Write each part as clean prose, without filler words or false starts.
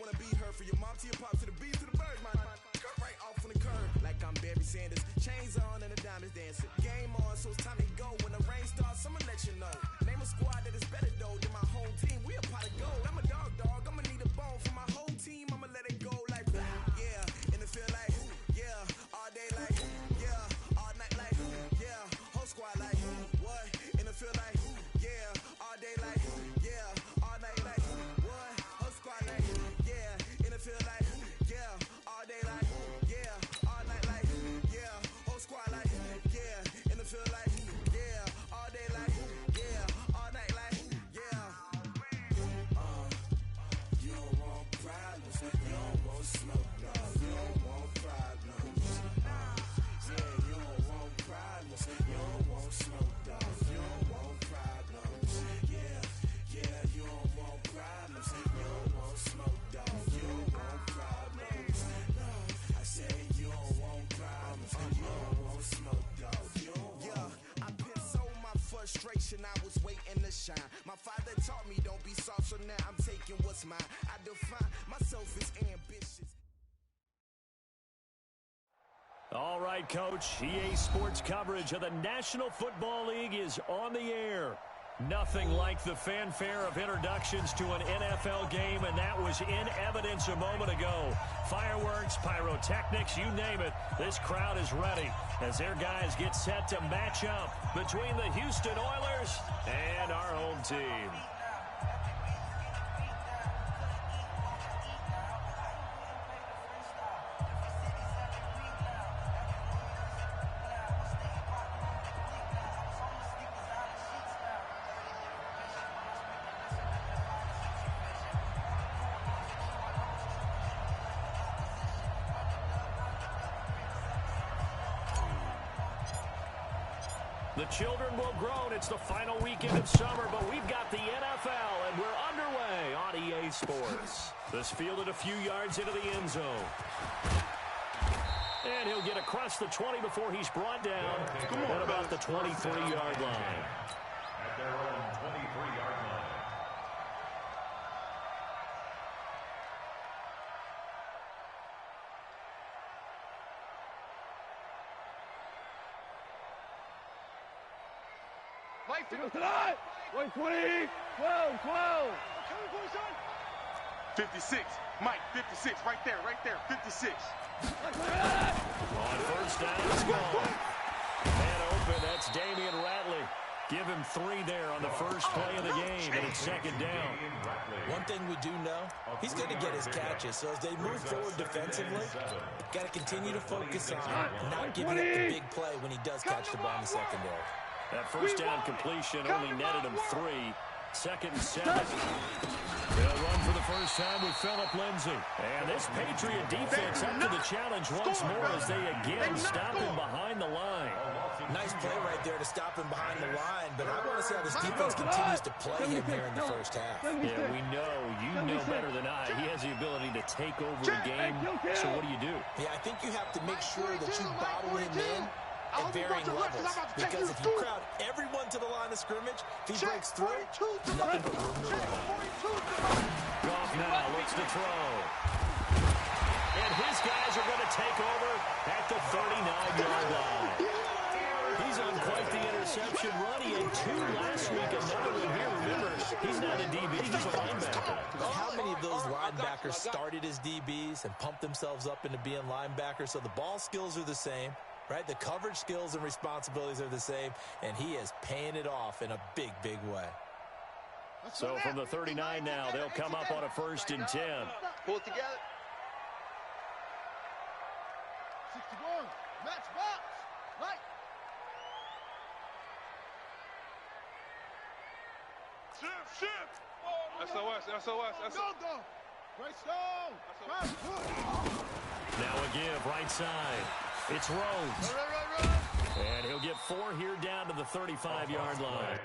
wanna be heard. For your mom to your pop to the beat to the bird, man. Cut right off on the curb, like I'm Barry Sanders. Chains on and the diamonds dancing. Game on, so it's time to go. When the rain starts, I'ma let you know. Name a squad that is better though than my home team. We a pot of gold. I'm a dog. I'ma need a bone for my whole team. I'ma let it go like yeah. In the field like yeah. All day like yeah. All night like yeah. Whole squad like what? In the field like yeah. All day like yeah. All night like what? Whole squad like yeah. In the field like yeah. All day like yeah. All night like yeah. Whole squad like yeah. In the field like yeah. All day like yeah. All night like yeah. You don't want problems. You don't want smoke, no. You don't want problems. Yeah, you don't want problems. You don't want smoke, dog. You don't want problems. Yeah, you don't want problems. You don't want smoke, dog. You don't want problems. No, I say you don't want problems. You don't want smoke, dog. You don't want. Yeah, I pissed so my frustration. I was waiting to shine. My father taught me don't be soft, so now I'm taking what's mine. I define myself as ambitious. All right, Coach. EA Sports coverage of the National Football League is on the air. Nothing like the fanfare of introductions to an NFL game, and that was in evidence a moment ago. Fireworks, pyrotechnics, you name it. This crowd is ready as their guys get set to match up between the Houston Oilers and our home team. The children will groan. It's the final weekend of summer, but we've got the NFL, and we're underway on EA Sports. This fielded a few yards into the end zone. And he'll get across the 20 before he's brought down at about the 23-yard line. At their own 23-yard line. Tonight! 120! 12! 12! 56. Mike, 56. Right there. 56. On first down, it's gone. Man open, that's Damian Ratley. Give him 3 there on the first play of the game, and it's second down. One thing we do know, he's going to get his catches. So as they move forward defensively, got to continue to focus on not giving up the big play when he does catch the ball in the secondary. That first down completion only netted him 3. Second and 7. They'll run for the first time with Phillip Lindsay. And this Patriot defense up to the challenge once more as they again stop him behind the line. Nice play right there to stop him behind the line, but I want to see how this defense continues to play him here in the first half. Yeah, we know. You know better than I. He has the ability to take over a game. So what do? Yeah, I think you have to make sure that you bottle him in at varying levels, because if you crowd everyone to the line of scrimmage, if he breaks through, nothing but room to run. Goff now looks to throw. And his guys are going to take over at the 39-yard line. He's on quite the interception run. He had 2 last week, another one here. Remember, he's not a DB, he's a linebacker. How many of those linebackers started as DBs and pumped themselves up into being linebackers? So the ball skills are the same. Right, the coverage skills and responsibilities are the same, and he is paying it off in a big, big way. So from the 39 now, they'll come up on a 1st and 10. Pull it together. 61. Match box. Right. Shift. SOS. Go. Great stone. Now a give right side. It's Rhodes. And he'll get 4 here down to the 35-yard line.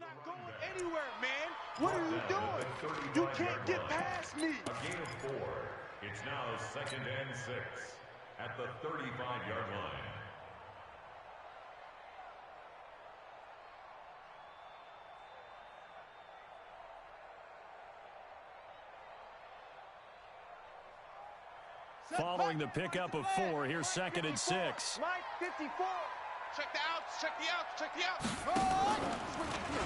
not going anywhere, man. What are you doing? You can't get past me. A gain of 4. It's now 2nd and 6 at the 35-yard line. Following the pickup of 4, here's 2nd and 6. Line 54. Check the outs, check the outs, check the outs.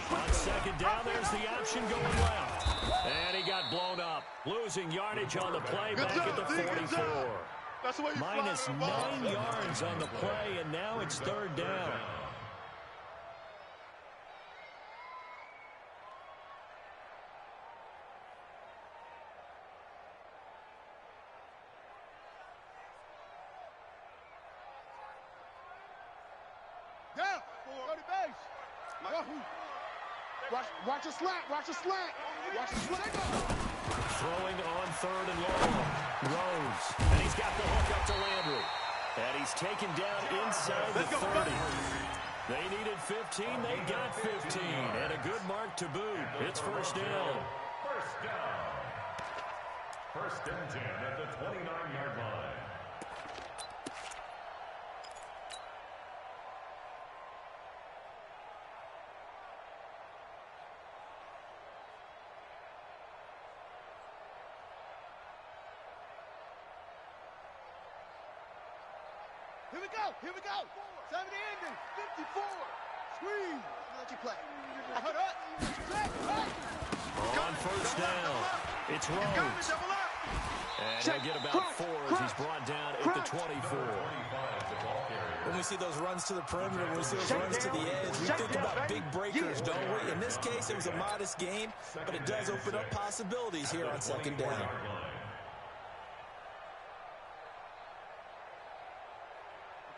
On 2nd down, there's the option going left. And he got blown up. Losing yardage on the play back at the 44. That's the way you Minus 9 yards on the play, and now it's 3rd down. Down. Go to base. Watch a slant, watch a slant. Watch a slant. Throwing on 3rd and long. Rose. And he's got the hook up to Landry. And he's taken down inside the 30. They needed 15. They got 15. And a good mark to boot. It's 1st down. First down. 1st and 10 at the 29-yard line. Here we go. Here we go. 70 ending. 54. Squeeze. Let you play. Cut up. On 1st down, it's Rose. And he'll get about 4 as he's brought down at the 24. When we see those runs to the perimeter, when we see those runs to the edge, we think about big breakers, don't we? In this case, it was a modest gain, but it does open up possibilities here on 2nd down.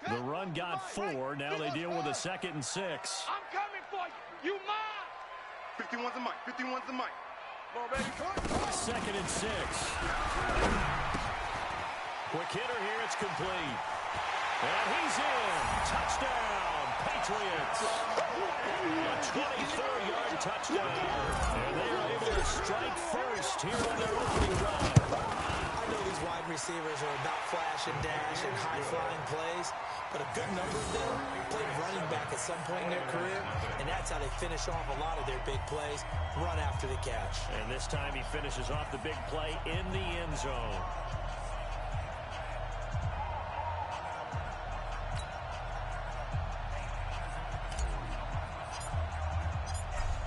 The run got 4. Now they deal with a 2nd and 6. I'm coming for you. You mine. 51's the mic. 51's the mic. Come on, baby. 2nd and 6. Quick hitter here. It's complete. And he's in. Touchdown, Patriots. A 24-yard touchdown. And they are able to strike first here on their opening drive. I know these wide receivers are about flash and dash and high-flying plays, but a good number of them played running back at some point in their career, and that's how they finish off a lot of their big plays, run after the catch. And this time he finishes off the big play in the end zone.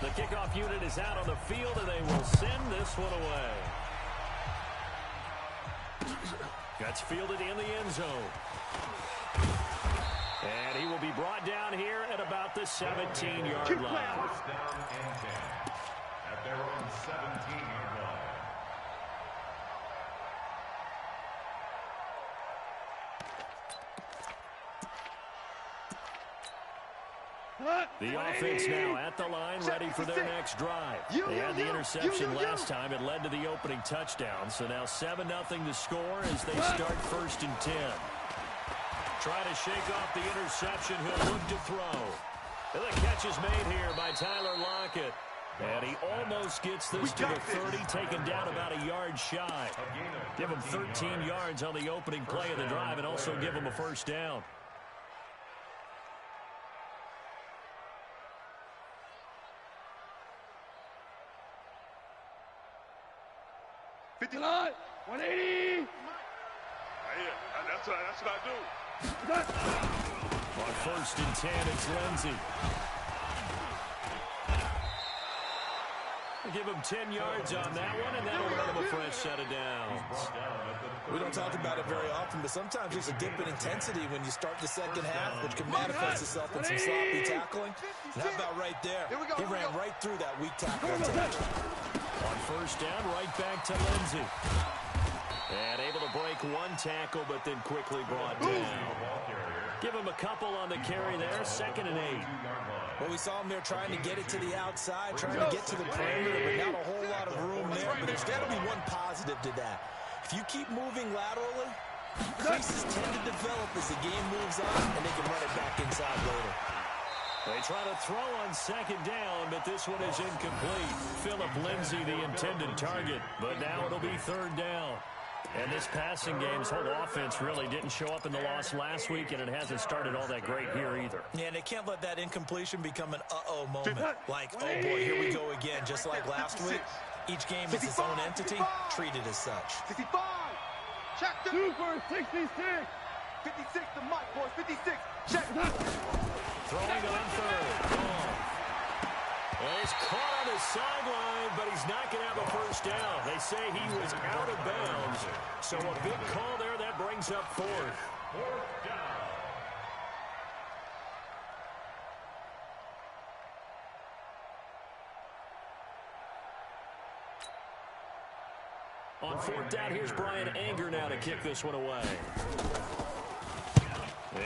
The kickoff unit is out on the field, and they will send this one away. That's fielded in the end zone. And he will be brought down here at about the 17-yard line. 1st down and 10 at their own 17-yard line. The offense now at the line, ready for their next drive. They had the interception last time. It led to the opening touchdown. So now 7-0 to score as they start 1st and 10. Try to shake off the interception. He'll look to throw. And the catch is made here by Tyler Lockett. And he almost gets this to the 30, taken down about a yard shy. Give him 13 yards on the opening play of the drive and also give him a 1st down. Line. 180. That's what I do. On 1st and 10, it's Lindsey. Give him 10 yards on that one, and that'll earn him a fresh set of downs. We don't talk about it very often, but sometimes there's a dip in intensity when you start the 2nd half, which can manifest itself in some sloppy tackling. And how about right there? He ran right through that weak tackle attempt. On 1st down, right back to Lindsey. And able to break one tackle, but then quickly brought down. Give him a couple on the carry there, 2nd and 8. Well, we saw him there trying to get it to the outside, trying to get to the perimeter, but not a whole lot of room there. But there's got to be one positive to that. If you keep moving laterally, creases tend to develop as the game moves on, and they can run it back inside later. They try to throw on second down, but this one is incomplete. Phillip Lindsay, the intended target, but now it'll be third down. And this passing game's whole offense really didn't show up in the loss last week, and it hasn't started all that great here either. Yeah, and they can't let that incompletion become an uh-oh moment. Like, oh boy, here we go again, just like last week. Each game is its own entity, treated as such. 65. Check the 2 for 66. 56 to Mike, boys. 56. Check. Throwing on third. Well, he's caught on the sideline, but he's not going to have a first down. They say he was out of bounds. So a big call there. That brings up fourth. Fourth down. On fourth down, here's Brian Anger now to kick this one away.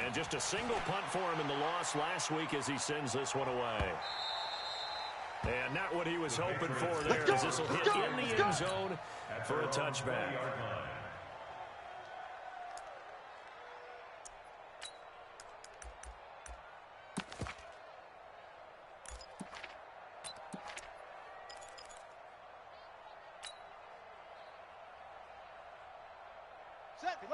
And just a single punt for him in the loss last week as he sends this one away. And not what he was hoping for there, as this will hit in the end zone for a touchback.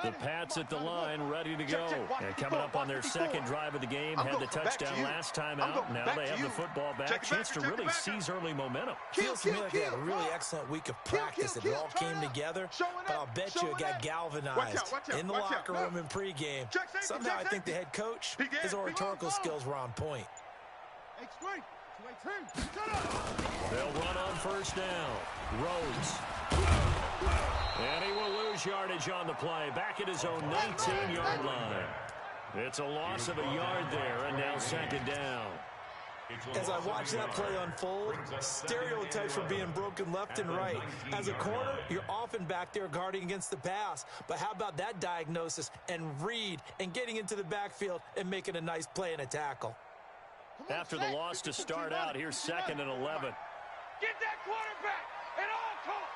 The Pats at the line, ready to go. And coming up on their second drive of the game, had the touchdown last time out. Now they have the football back. Chance to really seize early momentum. Feels to me like they had a really excellent week of practice. It all came together, but I'll bet you it got galvanized in the locker room in pregame. Somehow I think the head coach, his oratorical skills were on point. They'll run on first down. Rhodes. And he will lose yardage on the play. Back at his own 19-yard line. It's a loss of a yard there, and now second down. As I watch that play unfold, stereotypes were being broken left and right. As a corner, you're often back there guarding against the pass. But how about that diagnosis and read and getting into the backfield and making a nice play and a tackle? After the loss to start out, here's second and 11. Get that quarterback at all costs.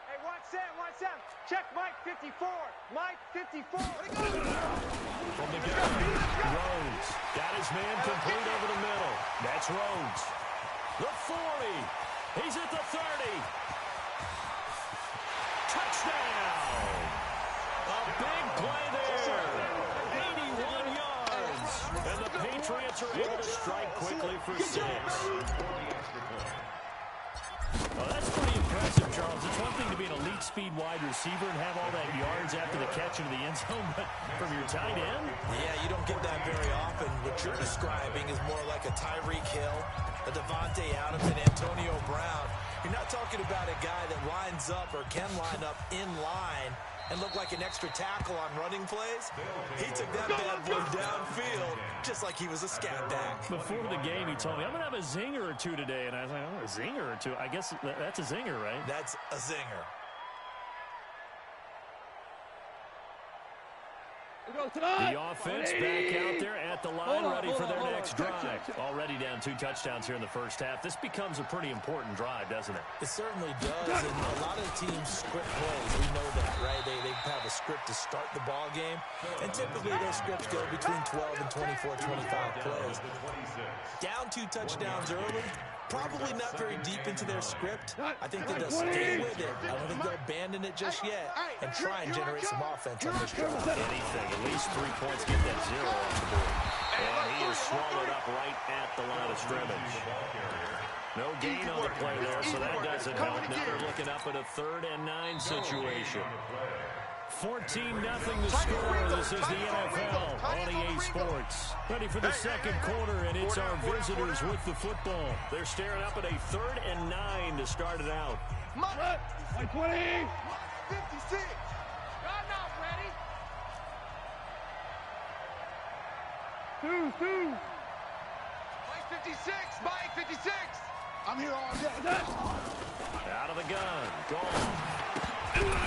Hey, watch Sam. Check Mike 54. Mike 54. From the gun, Rhodes got his man complete over the middle. That's Rhodes. The 40. He's at the 30. Touchdown. A big play there. 81 yards. And the Patriots are able to strike quickly for 6. Well, that's pretty impressive, Charles. It's one thing to be an elite speed wide receiver and have all that yards after the catch into the end zone, but from your tight end? Yeah, you don't get that very often. What you're describing is more like a Tyreek Hill, a Devontae Adams, and Antonio Brown. You're not talking about a guy that lines up or can line up in line and look like an extra tackle on running plays. He took that bad boy downfield just like he was a scat back. Before the game, he told me, I'm going to have a zinger or two today. And I was like, oh, a zinger or two? I guess that's a zinger, right? That's a zinger. The offense back out there at the line, ready for their next drive. Already down 2 touchdowns here in the first half. This becomes a pretty important drive, doesn't it? It certainly does, and a lot of teams script plays. We know that, right? They have a script to start the ball game, and typically those scripts go between 12 and 24, 25 plays. Down 2 touchdowns early, probably not very deep into their script. I think they'll stay with it. I don't think they'll abandon it just yet and try and generate some offense on this drive. Anything, at least 3 points, get that 0 off the board. And he is swallowed up right at the line of scrimmage. No gain on the play there, so that doesn't help. Now they're looking up at a 3rd and 9 situation. 14-0 the score. This is the NFL on EA Sports. Ready for the second quarter, and it's our visitors with the football. They're staring up at a 3rd and 9 to start it out. Mike 20. 56. Y'all not ready. 2. Mike 56. Mike 56. I'm here all day. Out of the gun. Gone.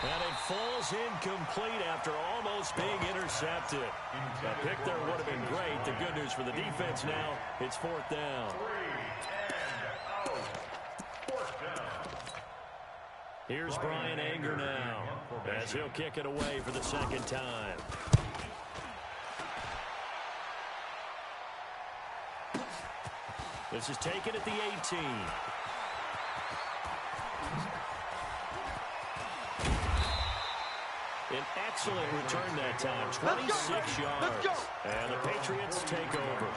And it falls incomplete after almost being intercepted. A pick there would have been great. The good news for the defense now, it's 4th down. Here's Brian Anger now as he'll kick it away for the second time. This is taken at the 18. An excellent return that time, 26 yards. And the Patriots take over.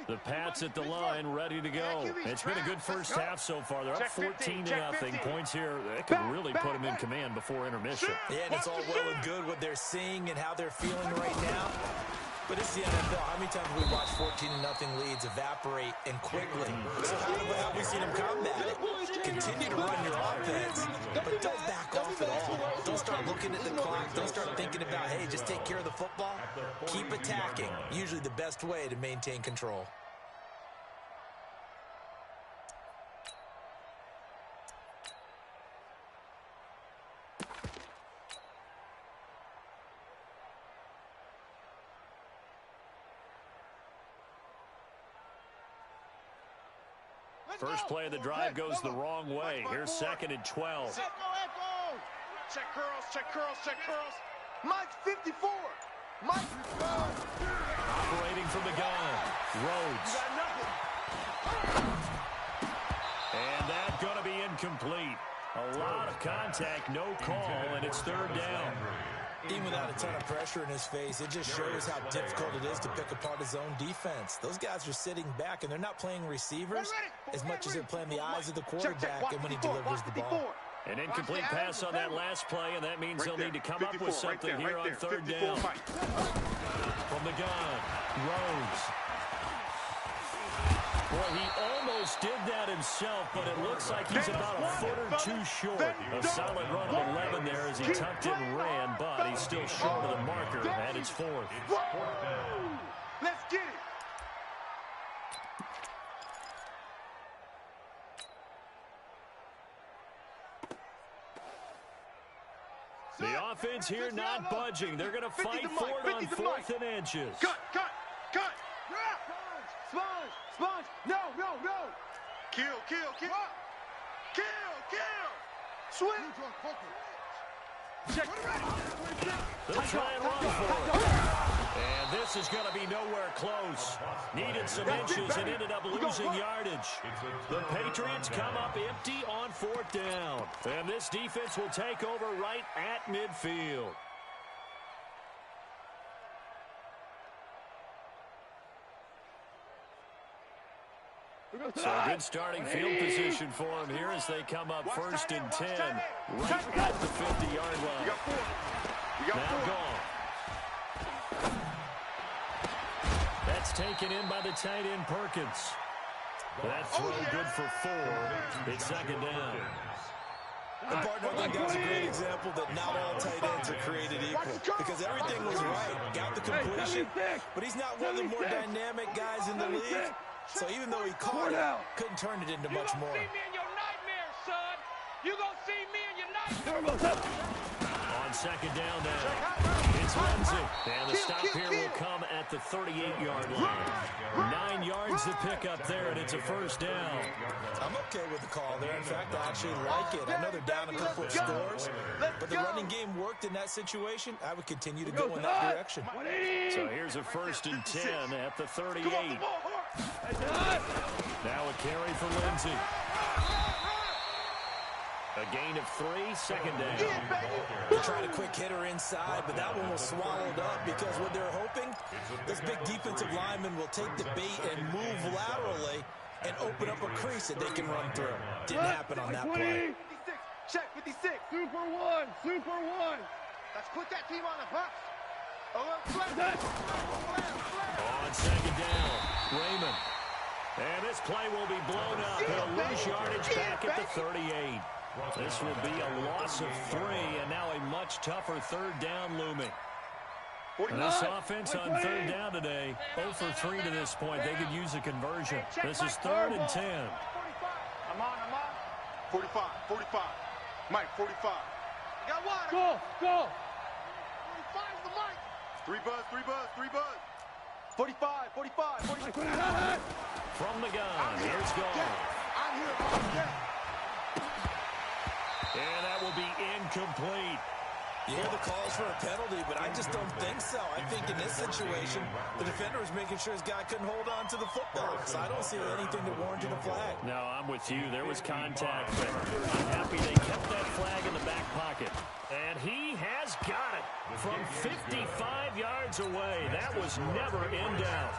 The Pats at the line, ready to go. It's been a good first half so far. They're up 14-0. Points here. They could really put them in command before intermission. Yeah, and it's all well and good what they're seeing and how they're feeling right now. But it's the NFL. How many times have we watched 14-0 leads evaporate and quickly? So how have we seen them combat it? Continue to run your offense, but don't back off at all. Don't start looking at the clock. Don't start thinking about, hey, just take care of the football. Keep attacking. Usually the best way to maintain control. First play of the drive goes the wrong way. Here's 2nd and 12. Check curls, check curls, check curls. Mike's 54. Mike. Operating from the gun. Rhodes. And that's going to be incomplete. A lot of contact, no call, and it's 3rd down. Even without a ton of pressure in his face, it just shows how difficult it is to pick apart his own defense. Those guys are sitting back, and they're not playing receivers as much as they're playing the eyes of the quarterback and when he delivers the ball. An incomplete pass on that last play, and that means they'll need to come up with something here on 3rd down. From the gun, Rhodes. Boy, he almost did that himself, but it looks like he's about a foot or two short. A solid run of 11 there as he tucked it and ran, but he's still short of the marker, and it's 4th. Let's get it. The offense here not budging. They're going to fight for it on 4th and inches. Cut. Sponge. No. Kill. Swing. Check. They'll try and run for it. And this is going to be nowhere close. Needed some inches and ended up losing yardage. The Patriots come up empty on 4th down. And this defense will take over right at midfield. So a good starting field position for him here as they come up 1st and 10. Right at the 50-yard line. Now gone. That's taken in by the tight end Perkins. That throw good for 4. It's 2nd down. And partner, I think that was a great example that not all tight ends are created equal. Because everything was right. Got the completion. But he's not one of the more dynamic guys in the league. So even though he caught it, couldn't turn it into much more. You gonna see me in your nightmares, son. You gonna see me in your nightmares. On 2nd down now, it's Lindsey. And the stop here will come at the 38-yard line. 9 yards to pick up there, and it's a 1st down. I'm okay with the call there. In fact, I actually like it. I know they're down a couple of scores, but the running game worked in that situation. I would continue to go in that direction. So here's a 1st and 10 at the 38. Now a carry for Lindsey. A gain of 3, 2nd down. They're trying a quick hitter inside, but that one was swallowed up because what they're hoping, this big defensive lineman will take the bait and move laterally and open up a crease that they can run through. Didn't happen on that play. 56. Check 56. Super one. Let's put that team on the box. On 2nd down, Raymond. And this play will be blown up. He'll lose yardage back at the 38. This will be a loss of 3, and now a much tougher 3rd down looming. And this offense on 3rd down today, 0 for 3 to this point. They could use a conversion. This is 3rd and 10. I'm on. 45. Mike, 45. Got water. Go. 45's the mic. 3 buzz. 45. From the gun, here's goal. I'm here. And that will be incomplete. You hear the calls for a penalty, but I just don't think so. I think in this situation, the defender was making sure his guy couldn't hold on to the football. So I don't see anything that warranted a flag. No, I'm with you. There was contact, but I'm happy they kept that flag in the back pocket. And he has got it from 55 yards away. That was never in doubt.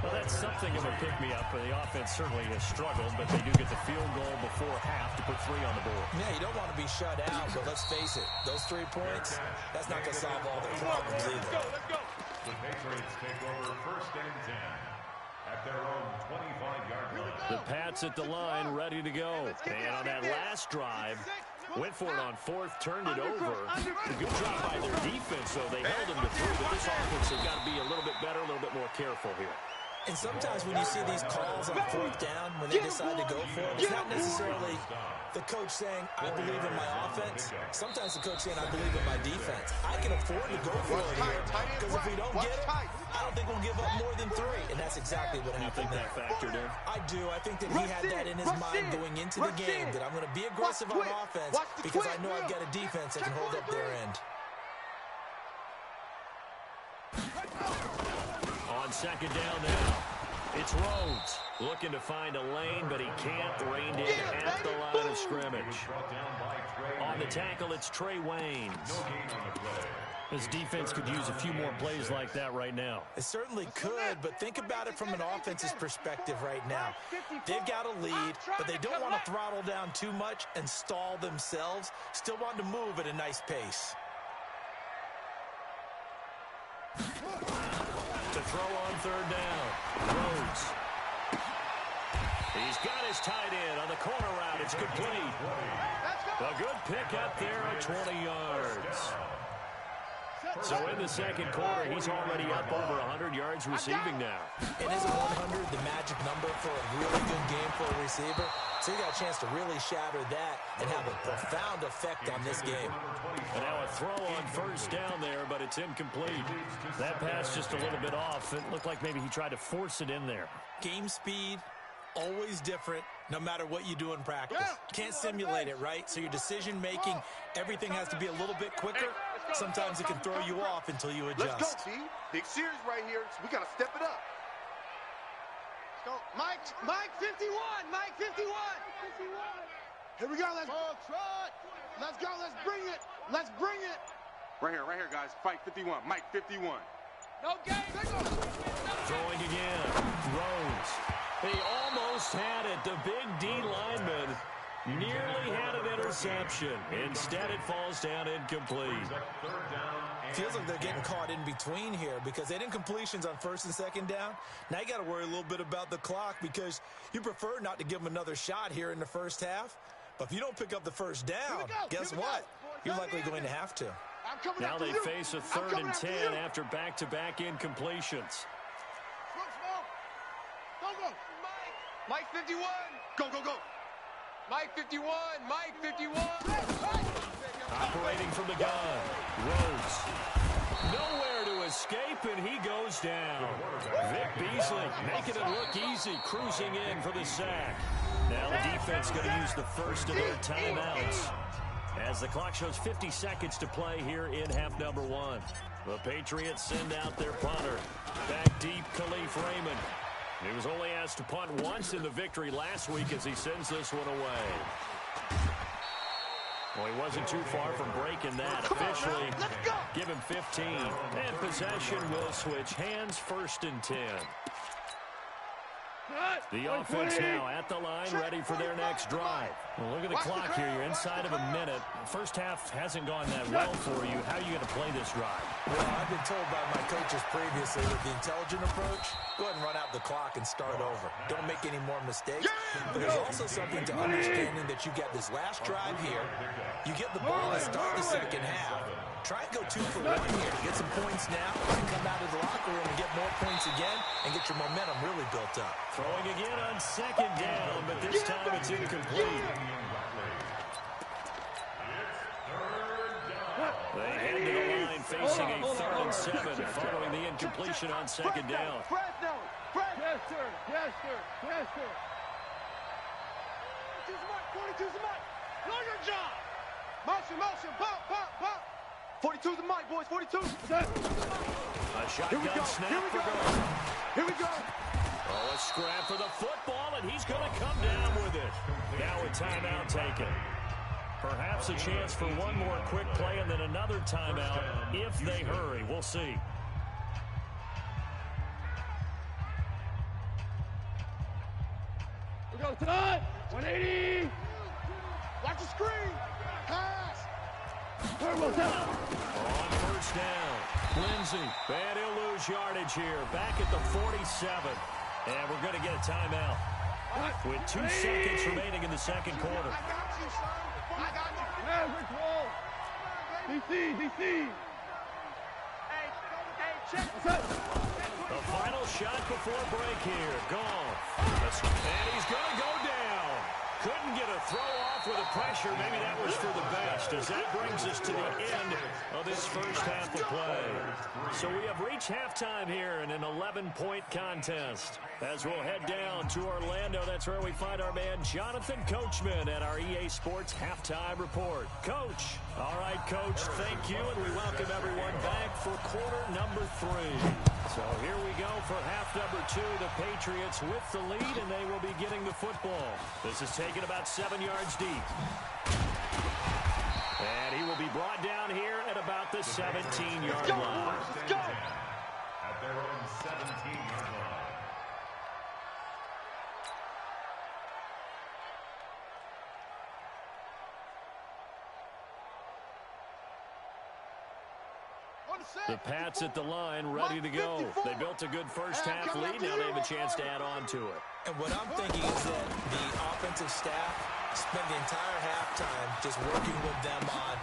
Well, that's something of a pick-me-up. The offense certainly has struggled, but they do get the field goal before half to put 3 on the board. Yeah, you don't want to be shut out, but let's face it, those 3 points, that's not going to solve all their problems either. Let's go. The Patriots take over 1st and 10 at their own 25-yard line. The Pats at the line, ready to go. And on that last drive, went for it on 4th, turned it over. A good job by their defense, though. They held them to 3, but this offense has got to be a little bit better, a little bit more careful here. And sometimes when you see these calls on 4th down, when they decide to go for it, it's not necessarily the coach saying, I believe in my offense. Sometimes the coach saying, I believe in my defense. I can afford to go for it here, because if we don't get it, I don't think we'll give up more than 3. And that's exactly what happened there. That factored in? I do. I think that he had that in his mind going into the game, that I'm going to be aggressive on offense because I know I've got a defense that can hold up their end. On 2nd down now, it's Rhodes looking to find a lane, but he can't. Reined in at the line of scrimmage. On the tackle, it's Trey Waynes. This defense could use a few more plays like that right now. It certainly could, but think about it from an offense's perspective right now. They've got a lead, but they don't want to throttle down too much and stall themselves. Still want to move at a nice pace. To throw on 3rd down, Rhodes. He's got his tight end on the corner route. It's complete. A good pick up there at 20 yards. So in the 2nd quarter, he's already up over 100 yards receiving now. And isn't 100 the magic number for a really good game for a receiver? So you got a chance to really shatter that and have a profound effect on this game. And now a throw on 1st down there, but it's incomplete. That pass just a little bit off. It looked like maybe he tried to force it in there. Game speed, always different, no matter what you do in practice. Can't simulate it, right? So your decision-making, everything has to be a little bit quicker. Sometimes it can throw you off until you adjust. Let's go, T. Big series right here. So we got to step it up. Go. Mike 51. Mike 51. Here we go. Let's go. Let's go. Let's bring it. Let's bring it. Right here, guys. Fight 51. Mike 51. No game. Throwing again. Rhodes. He almost had it. The big D lineman nearly had an interception. Instead, it falls down incomplete. Feels like they're getting caught in between here because they didn't completions on 1st and 2nd down. Now you got to worry a little bit about the clock because you prefer not to give them another shot here in the 1st half. But if you don't pick up the 1st down, guess what? You're likely going to have to. Now they face a 3rd and 10 after back-to-back incompletions. Go. Mike 51. Go. Mike 51. Mike 51. Operating from the gun. Rhodes. Nowhere to escape, and he goes down. Vic Beasley making it look easy, cruising in for the sack. Now the defense going to use the 1st of their timeouts as the clock shows 50 seconds to play here in half number 1. The Patriots send out their punter. Back deep, Khalif Raymond. He was only asked to punt once in the victory last week as he sends this one away. Well, he wasn't too far from breaking that. Officially, give him 15. And possession will switch hands, 1st and 10. The offense now at the line, ready for their next drive. Well, look at the clock here. You're inside of a minute. First half hasn't gone that well for you. How are you going to play this drive? Well, I've been told by my coaches previously with the intelligent approach, go ahead and run out the clock and start over. Don't make any more mistakes. But there's also something to understanding that you get this last drive here. You get the ball to start the 2nd half. Try and go 2 for 1 here. Get some points now and come out of the locker room and get more points again and get your momentum really built up. Throwing again on 2nd down, but this time it's incomplete. They head to the line facing a 3rd and 7 following the incompletion on 2nd down. Yes, sir. Yes, sir. Yes, sir. 42's the mic. Know your job. Motion. Bump. 42's the mic, boys. 42. A shotgun snap for goal. Here we go. Oh, a scrap for the football, and he's going to come down with it. Now a timeout taken. Perhaps a chance for one more quick play and then another timeout if they hurry. We'll see. We go time. 180. Watch the screen. Pass. On 1st down, Lindsey, and he'll lose yardage here. Back at the 47. And we're going to get a timeout with 2 seconds remaining in the 2nd quarter. I got you, son. I got you. Yeah, Rick Roll. DC. Hey, check. The final shot before break here. Gone. And he's going to go down. Couldn't get a throw off with the pressure. Maybe that was for the best, as that brings us to the end of this first half of play. So we have reached halftime here in an 11-point contest. As we'll head down to Orlando, that's where we find our man Jonathan Coachman at our EA Sports Halftime Report. Coach. All right, Coach, thank you, and we welcome everyone back for quarter number 3. So here we go for half number 2. The Patriots with the lead, and they will be getting the football. This is taken about 7 yards deep. And he will be brought down here at about the 17-yard line. Let's go. At their own 17-yard line. The Pats at the line, ready to go. They built a good first half lead. Now they have a chance to add on to it. And what I'm thinking is that the offensive staff spent the entire halftime just working with them on,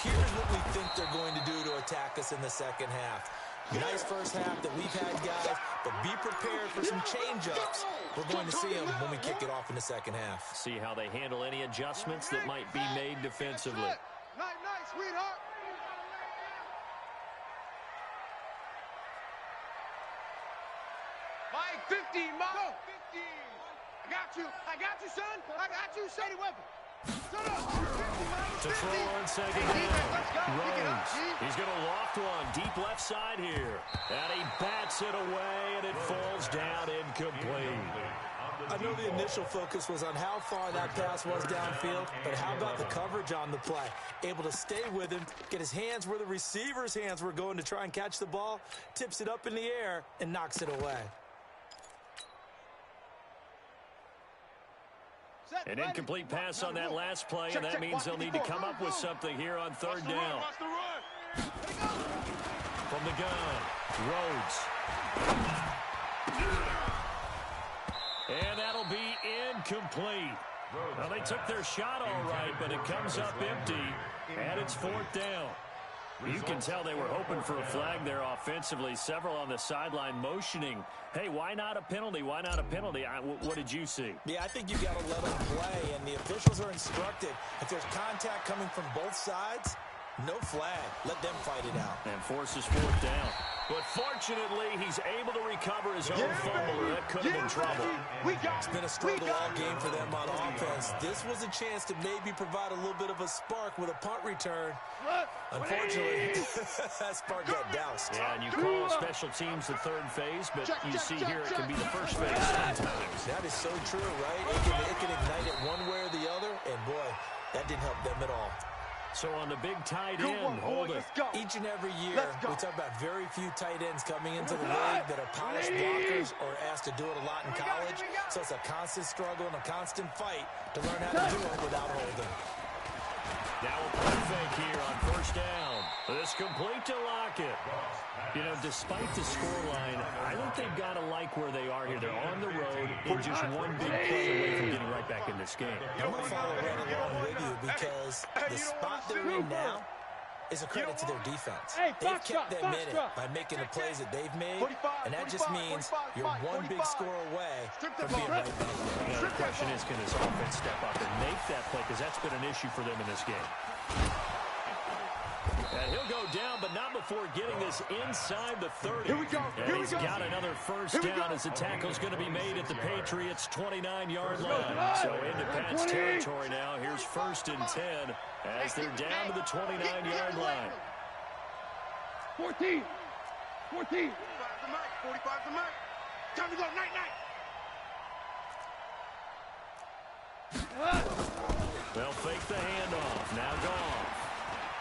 here's what we think they're going to do to attack us in the second half. Nice first half that we've had, guys, but be prepared for some change-ups. We're going to see them when we kick it off in the second half. See how they handle any adjustments that might be made defensively. Night, sweetheart. Mike, 15, Mike. 15. I got you, son. I got you, Shady Weapon. To throw on 2nd down. Rhodes. He's going to loft one deep left side here. And he bats it away, and it falls down incomplete. I know the initial focus was on how far that pass was downfield, but how about the coverage on the play? Able to stay with him, get his hands where the receiver's hands were going to try and catch the ball, tips it up in the air, and knocks it away. An incomplete pass on that last play, and that means they'll need to come up with something here on 3rd down. From the gun, Rhodes. And that'll be incomplete. Well, they took their shot all right, but it comes up empty, and it's 4th down. You can tell they were hoping for a flag there offensively. Several on the sideline motioning, hey, why not a penalty? Why not a penalty? What did you see? Yeah, I think you got to let them play, and the officials are instructed. If there's contact coming from both sides, no flag. Let them fight it out. And forces 4th down. But fortunately, he's able to recover his own fumble, or that could have been trouble. It's been a struggle all game for them on offense. This was a chance to maybe provide a little bit of a spark with a punt return. Unfortunately, that spark got doused. Yeah, and you call special teams the 3rd phase, but you see here it can be the 1st phase sometimes. That is so true, right? It can ignite it one way or the other, and boy, that didn't help them at all. So on the big tight end, hold it. Each and every year, we talk about very few tight ends coming into the league that are polished blockers or asked to do it a lot in college. So it's a constant struggle and a constant fight to learn how to do it without holding. Now a play fake here on 1st down. This complete to Lockett. You know, despite the scoreline, I think they've got to like where they are here. They're on the road and just one big play away from getting right back in this game. I'm going to follow right along with you because the spot they're in now is a credit to their defense. They've kept them in it by making the plays that they've made, and that just means you're one big score away from being right back there. Now the question is, can this offense step up and make that play, because that's been an issue for them in this game. And he'll go down, but not before before getting this inside the 30. Here we go. And he's got another first down as the tackle's going to be made at the Patriots' 29-yard line. So into Pat's territory now. Here's 1st and 10 as they're down to the 29-yard line. 14. 14. 45 to Mike. Time to go. Night. They'll fake the handoff. Now Goff.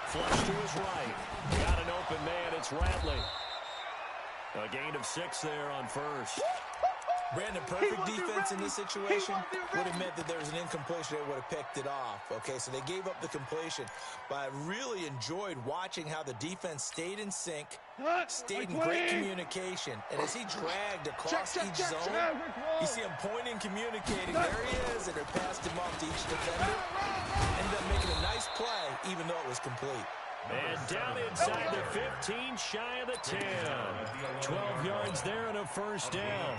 Flush to his right. Got an open man. It's Ratley. A gain of 6 there on first. Brandon, perfect defense in this situation would have meant that there was an incompletion. They would have picked it off. Okay, so they gave up the completion. But I really enjoyed watching how the defense stayed in sync, stayed in great communication. And as he dragged across each zone, you see him pointing, communicating. There he is, and they passed him off to each defender. Ended up making a nice play, even though it was complete. And down inside the 15, shy of the 10. 12 yards there and a first down.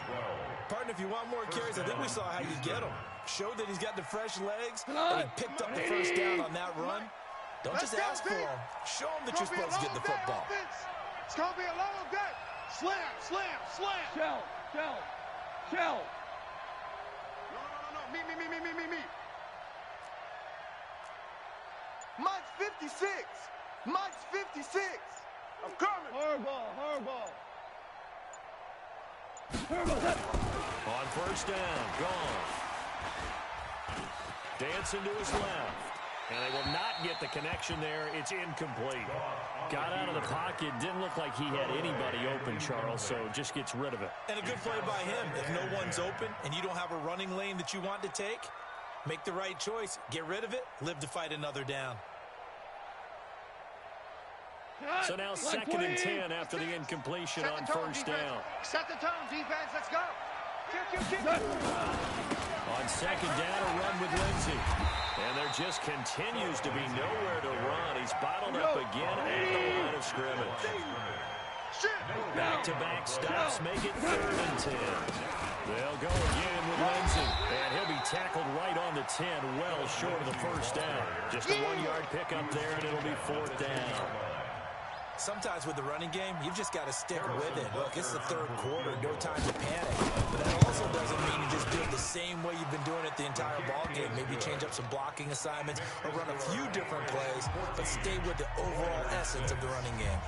Partner, if you want more carries, I think we saw how you get him. Showed that he's got the fresh legs, and he picked up the first down on that run. Don't just ask for him. Show him that you're supposed to get the football. It's going to be a long day. Slam. Shell. No. Me. Mike's 56. I'm coming. Hardball. On first down, Goff. Dancing to his left. And they will not get the connection there. It's incomplete. Got out of the pocket. Didn't look like he had anybody open, Charles, so just gets rid of it. And a good play by him. If no one's open and you don't have a running lane that you want to take, make the right choice. Get rid of it. Live to fight another down. So now 2nd and 10 after the incompletion on first down. Set the tone, defense. Let's go. On 2nd down, a run with Lindsey. And there just continues to be nowhere to run. He's bottled up again at the line of scrimmage. Back-to-back stops make it 3rd and 10. They'll go again with Lindsey. And he'll be tackled right on the 10, well short of the first down. Just a 1-yard pickup there, and it'll be 4th down. Sometimes with the running game, you've just got to stick with it. Look, it's the 3rd quarter, no time to panic. But that also doesn't mean you just do it the same way you've been doing it the entire ball game. Maybe change up some blocking assignments or run a few different plays, but stay with the overall essence of the running game.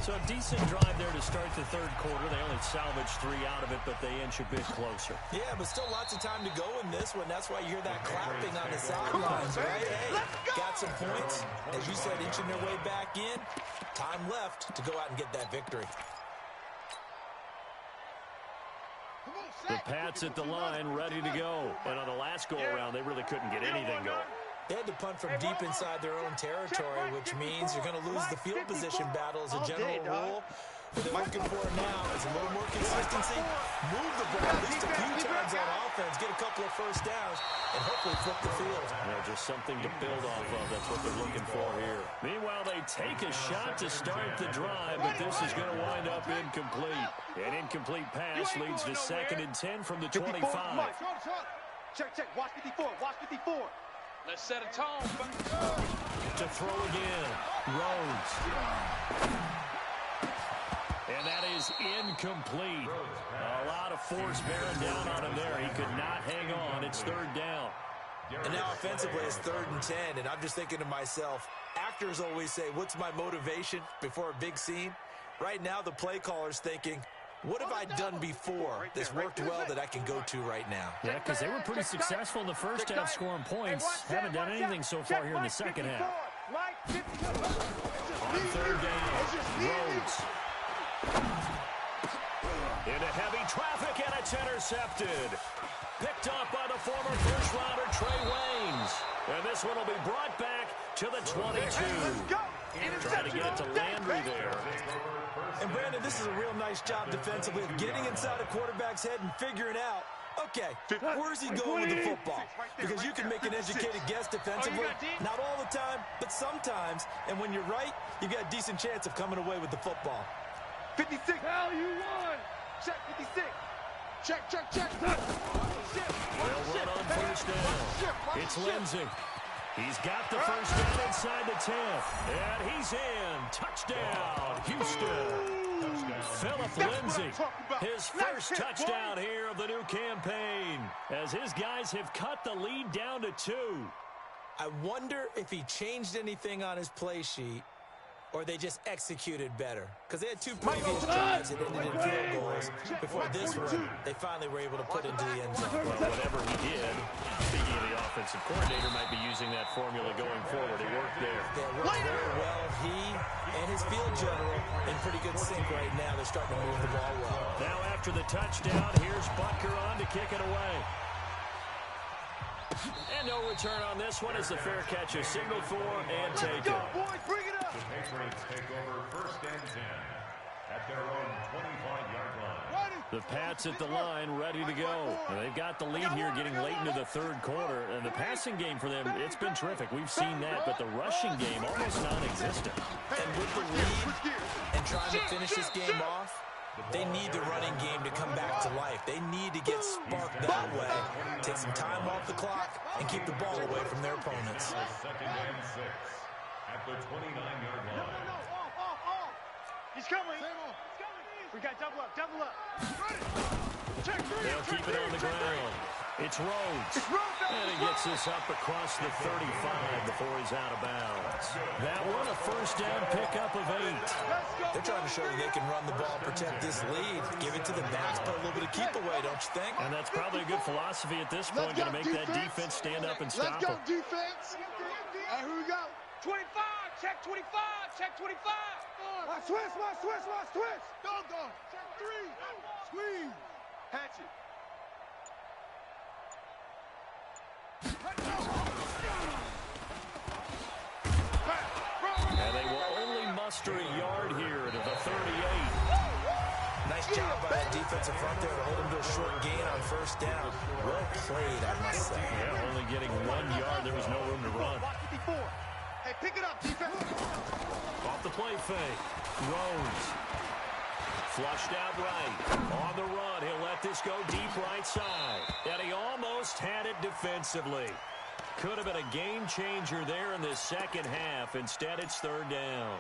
So a decent drive there to start the 3rd quarter. They only salvaged 3 out of it, but they inch a bit closer. Yeah, but still lots of time to go in this one. That's why you hear that clapping on the sidelines, right? Hey, got some points. As you said, inching their way back in. Time left to go out and get that victory. The Pats at the line, ready to go. And on the last go-around, they really couldn't get anything going. They had to punt from deep inside their own territory, which means you're going to lose the field position battle as a general rule. What they're looking for now is a little more consistency, move the ball at least a few times on offense, get a couple of first downs, and hopefully flip the field. Just something to build off of. That's what they're looking for here. Meanwhile, they take a shot to start the drive, but this is going to wind up incomplete. An incomplete pass leads to 2nd and 10 from the 25. Check. Watch 54. Let's set a tone. To throw again. Rhodes. And that is incomplete. A lot of force bearing down on him there. He could not hang on. It's 3rd down. And now offensively it's 3rd and 10. And I'm just thinking to myself, actors always say, what's my motivation before a big scene? Right now the play caller's thinking, what have I done before that's worked well that I can go to right now? Yeah, because they were pretty successful in the first half scoring points. Haven't done anything so far here in the second half. On 3rd down, Rhodes. Into heavy traffic, and it's intercepted. Picked up by the former first-rounder Trey Waynes. And this one will be brought back to the 22. Trying to get it to Landry there. And Brandon, this is a real nice job defensively of getting inside a quarterback's head and figuring out, okay, where's he going with the football? Because you can make an educated guess defensively. Not all the time, but sometimes. And when you're right, you've got a decent chance of coming away with the football. 56. Hell, you won. Check 56. Check. They'll run on first down. It's Lindsey. He's got the first down inside the 10. And he's in. Touchdown, Houston. Philip Lindsay, his first touchdown here of the new campaign, as his guys have cut the lead down to 2. I wonder if he changed anything on his play sheet or they just executed better. Because they had 2 previous drives that ended in field goals. Before this one, they finally were able to put into the end zone. Well, whatever he did, speaking of the offensive coordinator, might be using that formula going forward. It worked there. Yeah, it worked very well. He and his field general in pretty good sync right now. They're starting to move the ball well. Now after the touchdown, here's Butker on to kick it away. And no return on this one as the fair catch is signaled for and taken. The Patriots take over first and 10 at their own 25-yard line. The Pats at the line, ready to go. And they've got the lead here getting late into the third quarter. And the passing game for them, it's been terrific. We've seen that, but the rushing game almost non-existent. And with the lead and trying to finish this game off, they need the running game to come back to life. They need to get sparked that way, take some time off the clock, and keep the ball away from their opponents. Second and 6 at the 29-yard line. He's coming. We got double up. Check 3. They'll keep it on the ground. It's Rhodes. And he gets this up across the 35 before he's out of bounds. That one, a first down pickup of 8. They're trying to show you they can run the ball, protect this lead, give it to the backs, put a little bit of keep away, don't you think? And that's probably a good philosophy at this point, going to make that defense stand up and stop them. Let's go, defense. All right, here we go. 25, check 25, check 25. Watch twist. Go. Check 3. Squeeze. Hatch it. And they will only muster a yard here to the 38. Nice job by that defensive front there to hold him to a short gain on first down. Well played, I must say. Yeah, only getting 1 yard. There was no room to run. 54. Hey, pick it up, defense. Off the play fake. Rhodes. Flushed out right. On the run, he'll let this go deep right side. And he almost had it defensively. Could have been a game changer there in this second half. Instead, it's third down.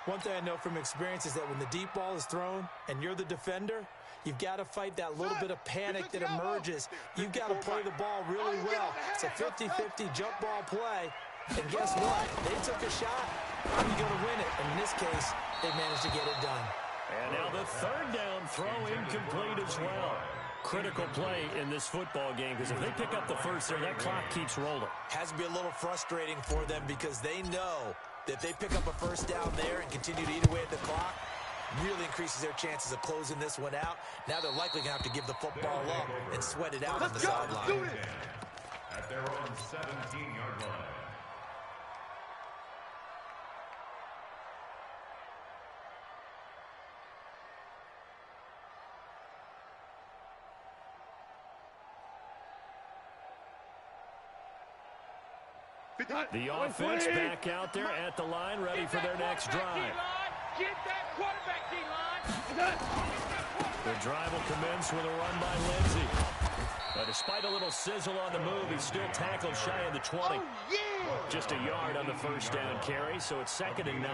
One thing I know from experience is that when the deep ball is thrown and you're the defender, you've got to fight that little bit of panic that emerges. You've got to play the ball really well. It's a 50-50 jump ball play. And guess what? They took a shot. How are you going to win it? And in this case, they managed to get it done. And now the third down throw incomplete as well. Critical play in this football game, because if they pick up the first there, that clock keeps rolling. Has to be a little frustrating for them because they know that if they pick up a first down there and continue to eat away at the clock, really increases their chances of closing this one out. Now they're likely going to have to give the football up and sweat it out on the sideline. At their own 17-yard line. The offense back out there at the line, ready for their next drive. Get that quarterback, D-line. The drive will commence with a run by Lindsay. Despite a little sizzle on the move, he's still tackled shy of the 20. Just a yard on the first down carry, so it's 2nd and 9.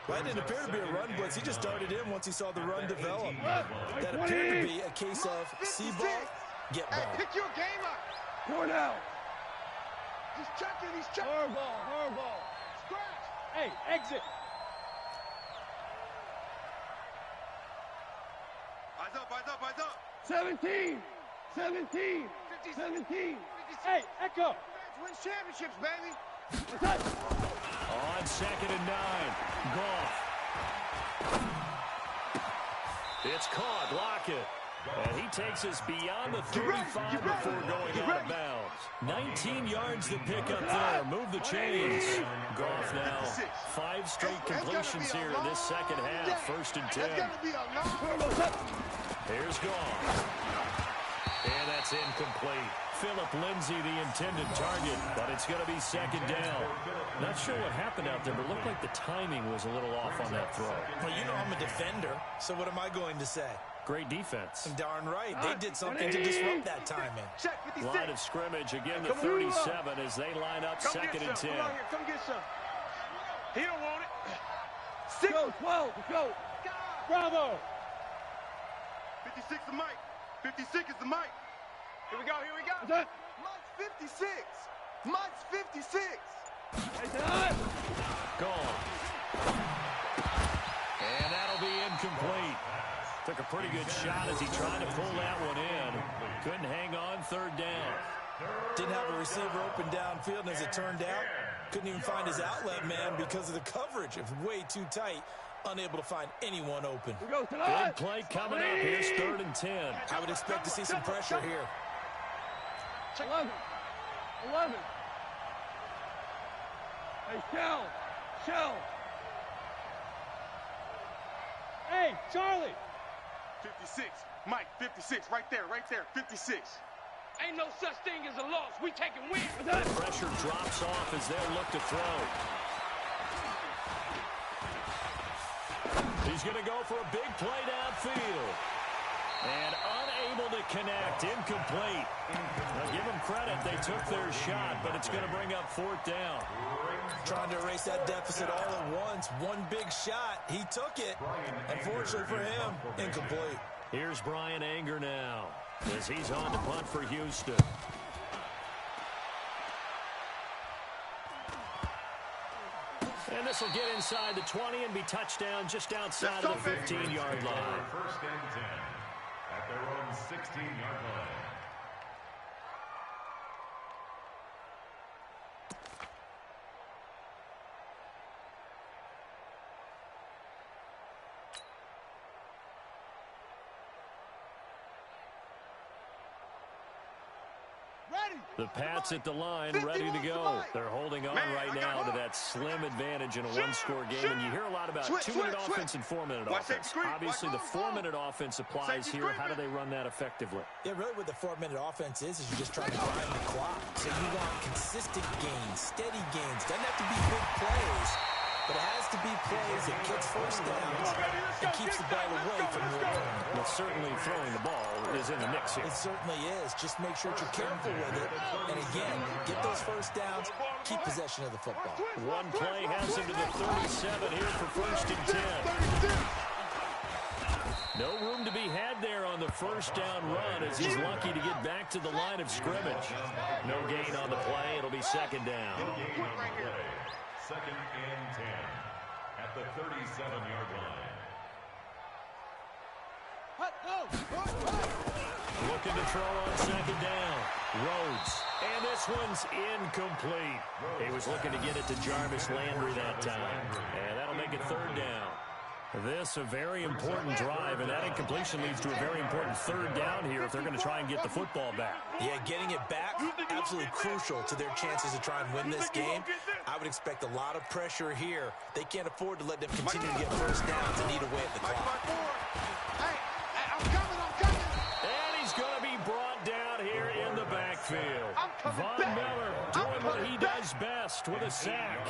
Well, it didn't appear to be a run blitz. He just darted in once he saw the run develop. That appeared to be a case of see ball, get ball. Hey, pick your game up. Going out. He's checking. Hardball. Scratch. Hey, exit. Eyes up. 17. 17. 17. Hey, Echo. Wins championships, baby. On 2nd and 9, Goff. It's caught, Lockett. And he takes us beyond the 35 before going out of bounds. 19 yards to pick up there. Move the chains. Goff now 5 straight completions here in this second half. 1st and 10. Here's Goff. And that's incomplete. Philip Lindsay, the intended target, but it's going to be 2nd down. Not sure what happened out there, but it looked like the timing was a little off on that throw. Well, you know I'm a defender, so what am I going to say? great defense. Darn right. They did something to disrupt that timing. Check 56. Line of scrimmage again, the 37 as they line up second and 10. Come on here. Come get some. He don't want it. Let's go, 12. Let's go. Bravo. 56 the mic. 56 is the mic. Here we go. Here we go. What's that? Mike's 56. Mike's 56. Gone. And that'll be incomplete. Took a pretty good shot as he tried to pull that one in. Couldn't hang on, third down. Didn't have a receiver open downfield, and as it turned out, couldn't even find his outlet man because of the coverage. It was way too tight, unable to find anyone open. Big play coming up. Here's third and 10. I would expect to see some pressure here. 11. Hey, Shell. Hey, Charlie. 56. Mike, 56. Right there. 56. Ain't no such thing as a loss. We taking wins. The pressure drops off as they'll look to throw. He's going to go for a big play downfield. And unable to connect. Incomplete. Now give them credit. They took their shot, but it's going to bring up fourth down. Trying to erase that deficit all at once. One big shot. He took it. Unfortunately for him, incomplete. Here's Brian Anger now as he's on to punt for Houston. And this will get inside the 20 and be touchdown just outside of the 15-yard line. First and 10 at their own 16-yard line. The Pats at the line, ready to go. They're holding on right now to that slim advantage in a one-score game. And you hear a lot about two-minute offense and four-minute offense. Obviously, the four-minute offense applies here. How do they run that effectively? Yeah, really what the four-minute offense is you're just trying to grind the clock. So you want consistent gains, steady gains. Doesn't have to be big plays, but it has to be plays that gets first downs and keeps the ball away from your opponent. Well, certainly throwing the ball is in the mix here. It certainly is. Just make sure that you're careful with it. And again, get those first downs, keep possession of the football. One play has him to the 37 here for first and 10. No room to be had there on the first down run as he's lucky to get back to the line of scrimmage. No gain on the play. It'll be second down. Second and 10 at the 37-yard line. Looking to throw on second down. Rhodes. And this one's incomplete. He was looking to get it to Jarvis Landry that time. And that'll make it third down. This a very important drive, and that incompletion leads to a very important third down here if they're going to try and get the football back. Yeah, getting it back, absolutely crucial to their chances to try and win this game. I would expect a lot of pressure here. They can't afford to let them continue to get first downs and eat away at the clock. Hey, I'm coming. And he's going to be brought down here in the backfield. Von Miller doing what he does best with a sack.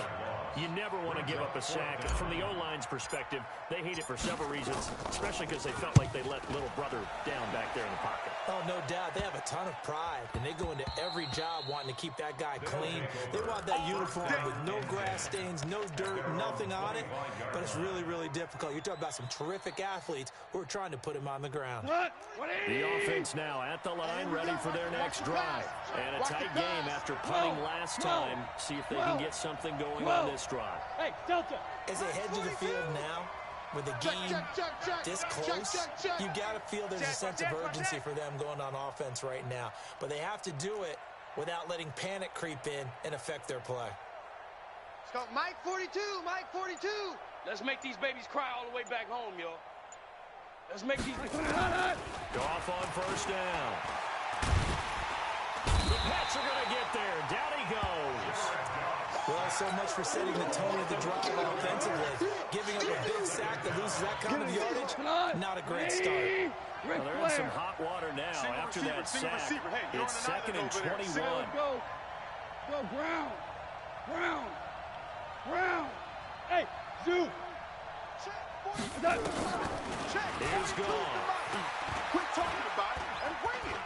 You never want to give up a sack. From the O-line's perspective, they hate it for several reasons, especially because they felt like they let little brother down back there in the pocket. Oh, no doubt. They have a ton of pride, and they go into every job wanting to keep that guy clean. They want that uniform with no grass stains, no dirt, nothing on it, but it's really, really difficult. You're talking about some terrific athletes who are trying to put him on the ground. The offense now at the line, ready for their next drive. And a tight game after punting last time. See if they can get something going on this drive. Hey, Delta. As they head to the field now, with the game this close, you got to feel there's a sense of urgency for them going on offense right now. But they have to do it without letting panic creep in and affect their play. Let's go. Mike 42. Let's make these babies cry all the way back home, yo. Let's make these... Go off on first down. The Pats are going to get there. Down he goes. Well, so much for setting the tone of the drive offensively. Giving up a big sack that loses that kind of yardage, not a great start. Well, they're in some hot water now after that sack. It's second and 21. Go, Brown. Hey, Zoo. Here's gone. Quit talking about it and bring it.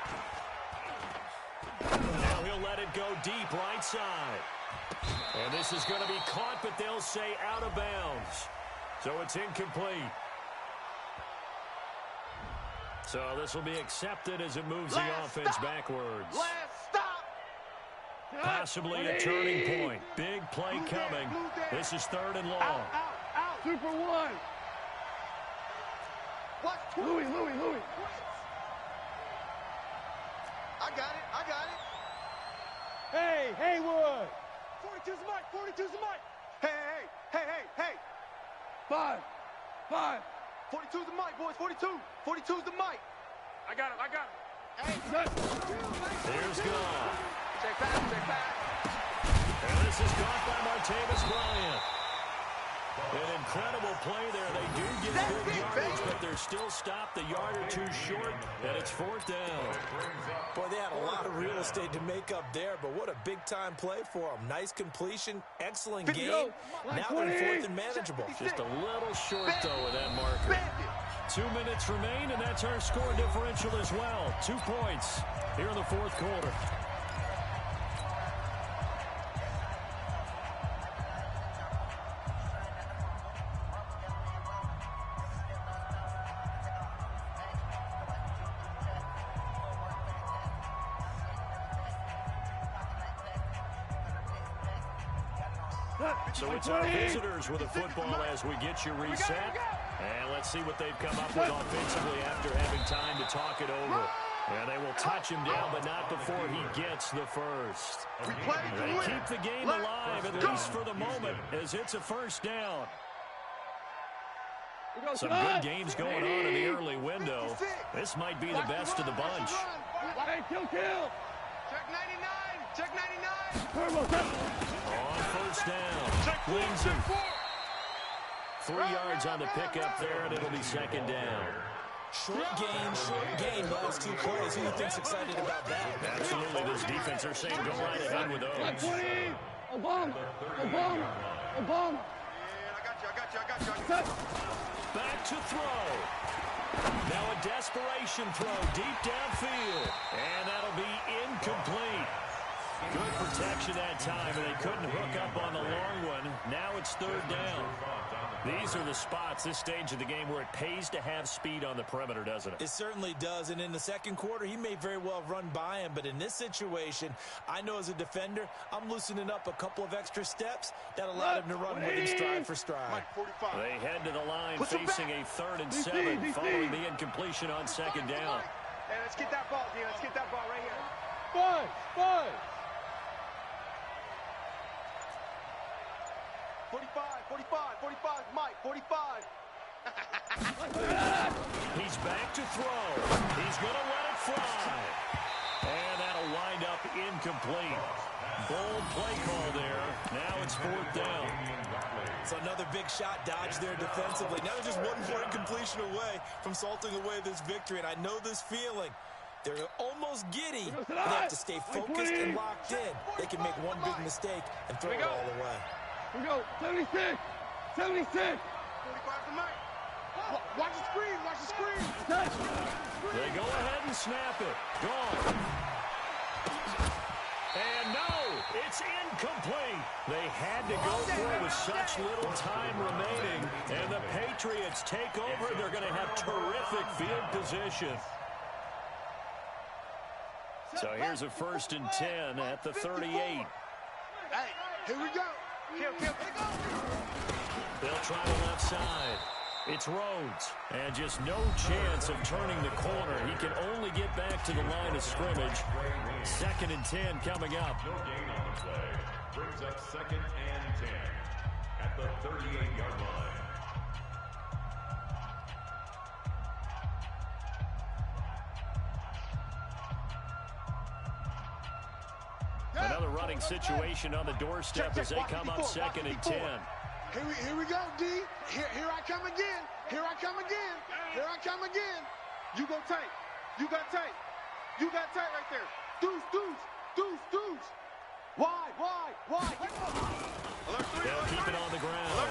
Now he'll let it go deep right side. And this is going to be caught, but they'll say out of bounds. So it's incomplete. So this will be accepted as it moves the offense backwards. Last stop. Possibly a turning point. Big play coming. This is 3rd and long. Out. Super one. What? Louis. I got it. Hey, Haywood. 42's the mic. 42's the mic. Hey. 5. 42's the mic, boys. 42's the mic. I got him. Hey. Here's Goff. Check pass. And this is caught by Martavis Bryant. An incredible play there. They do get good yardage, but they're still stopped a yard or two short, and it's 4th down. Boy, they had a lot of real estate to make up there, but what a big-time play for them. Nice completion, excellent game. Now they're 4th and manageable. Just a little short, though, with that marker. 2 minutes remain, and that's our score differential as well. 2 points here in the 4th quarter. So it's our visitors with the football as we get you reset. And let's see what they've come up with offensively after having time to talk it over. And they will touch him down, but not before he gets the first. They keep the game alive, at least for the moment, as it's a 1st down. Some good games going on in the early window. This might be the best of the bunch. Hey, kill. Check 99. Check 99. On 1st down. Wins him. 3 yards on the pickup there, and it'll be 2nd down. Short gain, those 2 plays. Who do you think's excited about that? Absolutely, this defense are saying go right ahead with those. Obama. Yeah, I got you. Back to throw. Now a desperation throw deep downfield, and that'll be incomplete. Good protection that time, and they couldn't hook up on the long one. Now it's 3rd down. These are the spots, this stage of the game, where it pays to have speed on the perimeter, doesn't it? It certainly does, and in the 2nd quarter, he may very well run by him, but in this situation, I know as a defender, I'm loosening up a couple of extra steps that allowed him to run with him stride for stride. They head to the line facing a 3rd and 7 following the incompletion on 2nd down. Hey, let's get that ball, D. Let's get that ball right here. 5. 45, Mike, 45. He's back to throw. He's going to let it fly. And that'll wind up incomplete. Bold play call there. Now it's 4th down. It's another big shot dodge there defensively. Now they're just 1 more incompletion away from salting away this victory, and I know this feeling. They're almost giddy, but they have to stay focused and locked in. They can make one big mistake and throw it all away. Here we go. 76. 45 to Mike. Watch the screen. They go ahead and snap it. Gone. And no, it's incomplete. They had to go for it with such little time remaining. And the Patriots take over. They're going to have terrific field position. So here's a 1st and 10 at the 38. Hey, here we go. They'll try the left side. It's Rhodes, and just no chance of turning the corner. He can only get back to the line of scrimmage. 2nd and 10 coming up. No gain on the play. Brings up 2nd and 10 at the 38-yard line. Another running situation on the doorstep as they come up 2nd and 10. Here we go, D. Here I come again. You go tight. You got tight right there. Deuce. Wide. They'll keep it on the ground.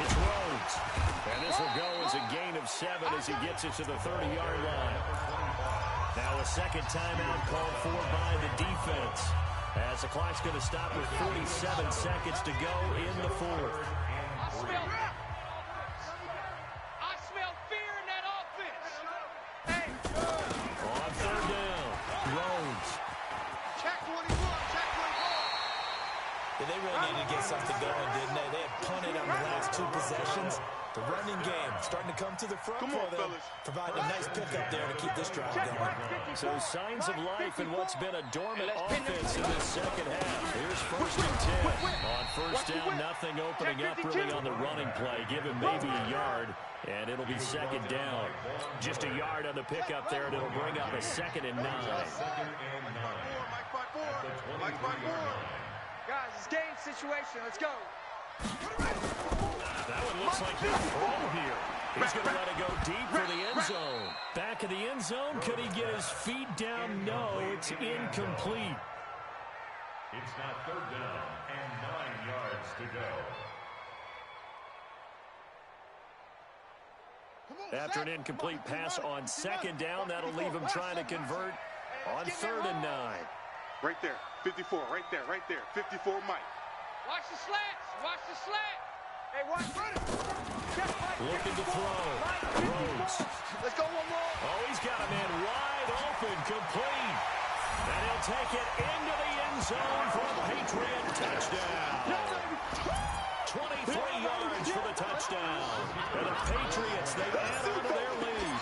It's Rhodes. And this will go as a gain of 7 as he gets it to the 30-yard line. Now a second timeout called for by the defense, as the clock's going to stop with 47 seconds to go in the fourth. I smell fear in that offense. Hey. On third down, Rhodes. Check 21, check 24. Yeah, they really needed to get something going, didn't they? They had punted on the last 2 possessions. The running game starting to come to the front for them, providing a nice pickup there to keep this drive going. So signs of life in what's been a dormant offense in this second half. Here's first and 10. On first down, nothing opening up really on the running play. Give him maybe a yard, and it'll be second down. Just a yard on the pickup there, and it'll bring up a 2nd and 9. Mike 5-4. Guys, it's game situation. Let's go. That one looks like he'll throw here. He's going to let it go deep for the end zone. Back of the end zone. Could he get his feet down? No, it's incomplete. It's now 3rd down and 9 yards to go. After an incomplete pass on 2nd down, that'll leave him trying to convert on 3rd and 9. Right there, 54, right there, 54, Mike. Watch the slats. Watch the slat. Hey, watch it. Looking to throw. Rhodes. Let's go one more. Oh, he's got a man wide open, complete. And he'll take it into the end zone for a Patriot touchdown. 23 yards for the touchdown. And the Patriots, they add on to their lead.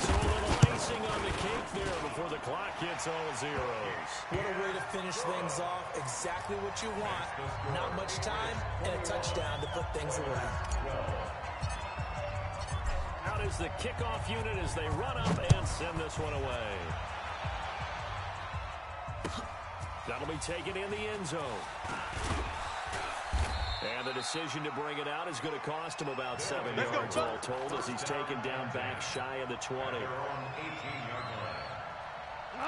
So a little icing on the cake there before the clock hits all zeros. What a way to finish things off. Exactly what you want. Not much time and a touchdown to put things away. Out is the kickoff unit as they run up and send this one away. That'll be taken in the end zone. And the decision to bring it out is going to cost him about 7 yards all told as he's taken down back shy of the 20.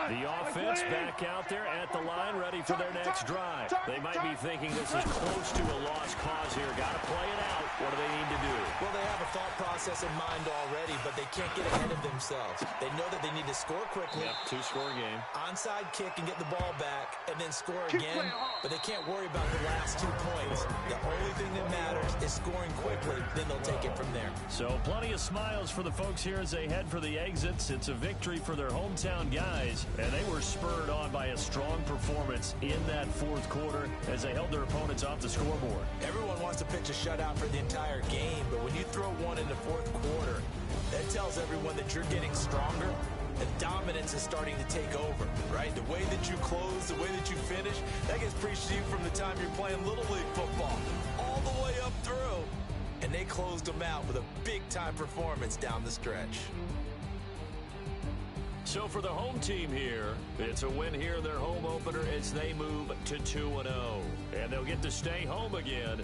The offense back out there at the line, ready for their next drive. They might be thinking this is close to a lost cause here. Got to play it out. What do they need to do? Well, they have a thought process in mind already, but they can't get ahead of themselves. They know that they need to score quickly. Yep, 2-score game. Onside kick and get the ball back, and then score again. But they can't worry about the last 2 points. The only thing that matters is scoring quickly. Then they'll take it from there. So plenty of smiles for the folks here as they head for the exits. It's a victory for their hometown guys, and they were spurred on by a strong performance in that 4th quarter as they held their opponents off the scoreboard. Everyone wants to pitch a shutout for the entire game, but when you throw one in the 4th quarter, that tells everyone that you're getting stronger. The dominance is starting to take over, right? The way that you close, the way that you finish, that gets preached to you from the time you're playing Little League football all the way up through. And they closed them out with a big-time performance down the stretch. So for the home team here, it's a win here in their home opener as they move to 2-0. And they'll get to stay home again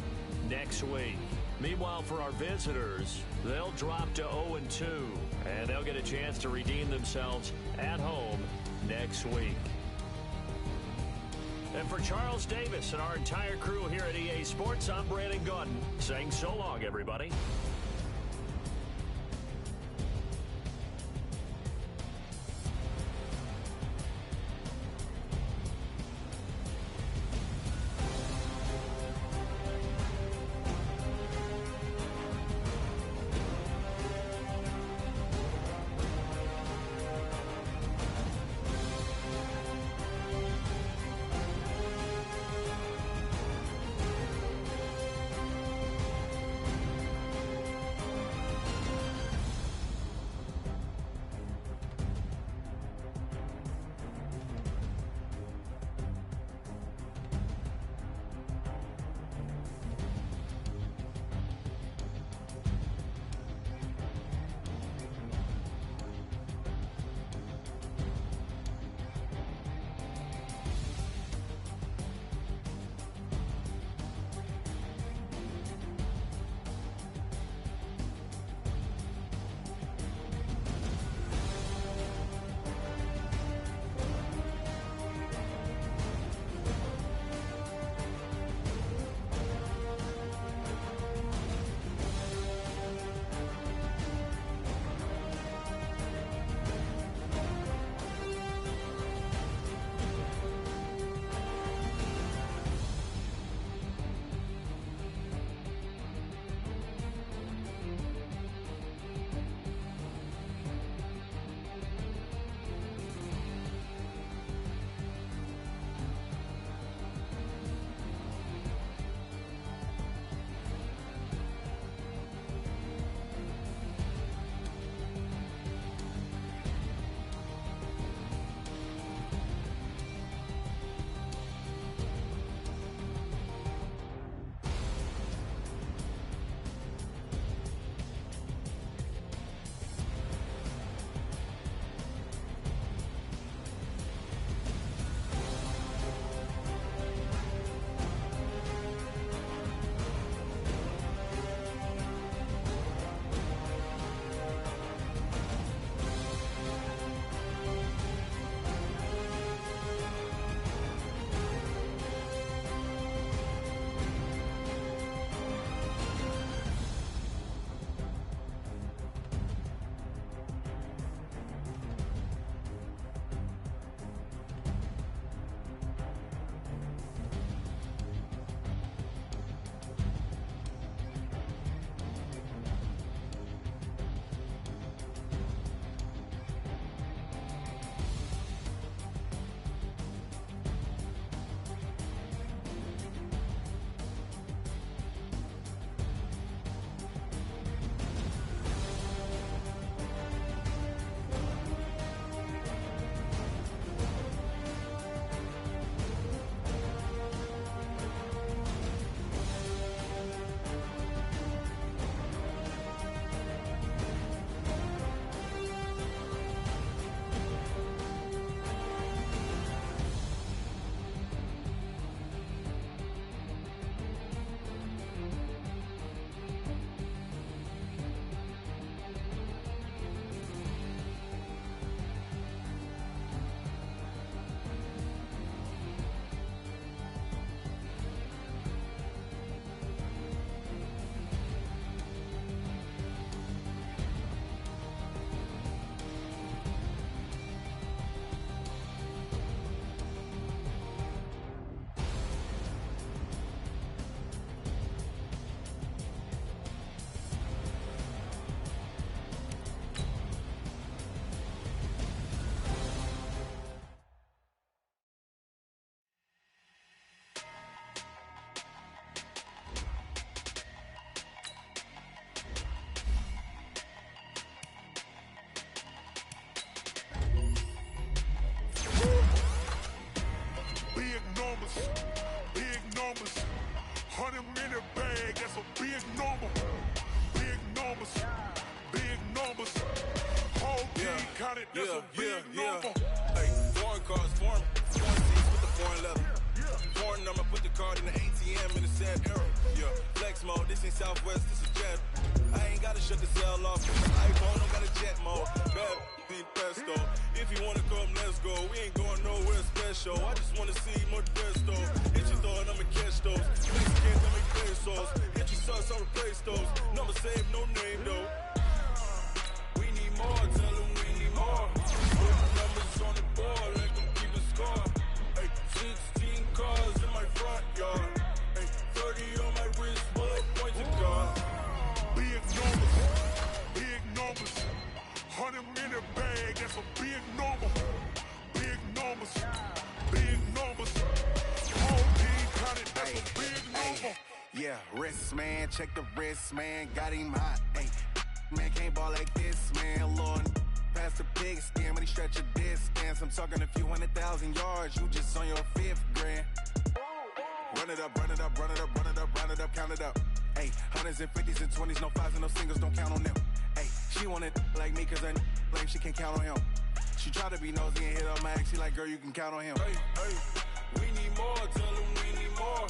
next week. Meanwhile, for our visitors, they'll drop to 0-2. And they'll get a chance to redeem themselves at home next week. And for Charles Davis and our entire crew here at EA Sports, I'm Brandon Gaudin saying so long, everybody. that's a big number. Big numbers, big numbers. Whole team counted, that's a big number. Hey, foreign cars, foreign seats with the foreign leather. Foreign number, put the card in the ATM in the sad era. Yeah, flex mode, this ain't Southwest, this is jet. I ain't gotta shut the cell off, iPhone don't got a jet mode. Bad beat pesto. If you wanna come, let's go. We ain't going nowhere special. I just wanna see more Modesto. Hit your thought, I'ma catch those. Mexicans, I make pesos. Hit your sauce, I'll replace those. Number save, no name though. We need more, tell them we need more. Put numbers on the board, like them keeping score. Hey, 16 cars in my front yard. Hey, 30 on my wrist, bullet points to God. Big numbers, big numbers. 100 in the bag, that's a big number. Big numbers, big numbers. Whole team counted, that's a big number. Yeah, wrist man, check the wrist man, got him hot. Hey, man can't ball like this, man. Lord, past the pig skin, but he stretch a distance. I'm talking a few 100,000 yards, you just on your 5th grand. Run it up, run it up, run it up, run it up, run it up, count it up. Hey, 100s and 50s and 20s, no 5s and no singles, don't count on them. Hey, she want it like me, cause her like she can't count on him. She try to be nosy and hit up my ex, she like, girl, you can count on him. Hey, hey, we need more, tell them we need more.